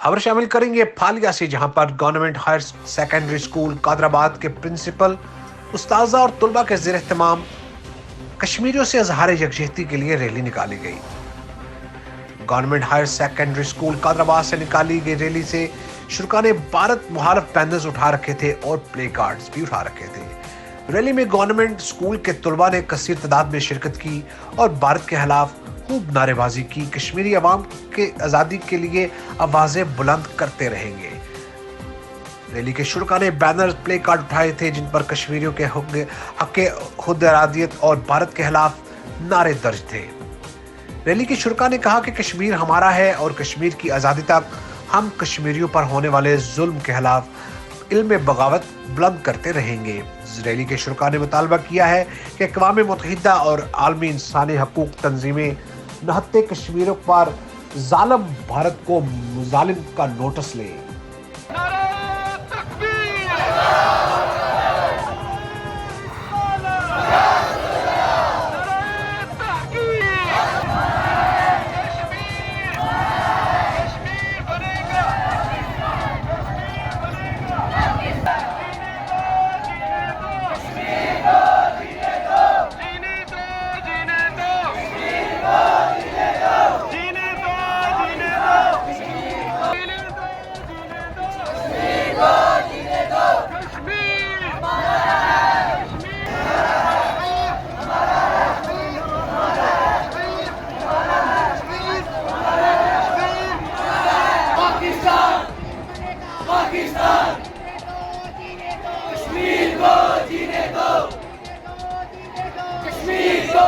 खबर शामिल करेंगे फालिया से, जहां पर government higher secondary school Kadrabad के प्रिंसिपल, उस्ताजा और तुलबा के ज़ेर एहतमाम कश्मीरियों से इजहार यकजहती के लिए रैली निकाली गई। Government higher secondary school Kadrabad से निकाली गई रैली से शुरा ने भारत मुखालिफ बैनर्स उठा रखे थे और प्ले कार्ड्स भी उठा रखे थे। रैली में गवर्नमेंट स्कूल के तुलबा ने कसीर तादाद में शिरकत की और भारत के खिलाफ खूब नारेबाजी की। कश्मीरी अवाम के आज़ादी के लिए आवाजें बुलंद करते रहेंगे। रैली के शुरा ने बैनर प्ले कार्ड उठाए थे जिन पर कश्मीरियों के हक खुद इरादियत और भारत के खिलाफ नारे दर्ज थे। रैली के शुरा ने कहा कि कश्मीर हमारा है और कश्मीर की आज़ादी तक हम कश्मीरियों पर होने वाले जुल्म के खिलाफ इल्म बगावत बुलंद करते रहेंगे। रैली के शुरा ने मुतालबा किया है कि अक़वाम मुत्तहिदा और आलमी इंसानी हकूक तंजीमें नहत्ते कश्मीरियों पर जालिम भारत को मुजालिम का नोटिस लें। पाकिस्तान कश्मीर को जीने दो, कश्मीर को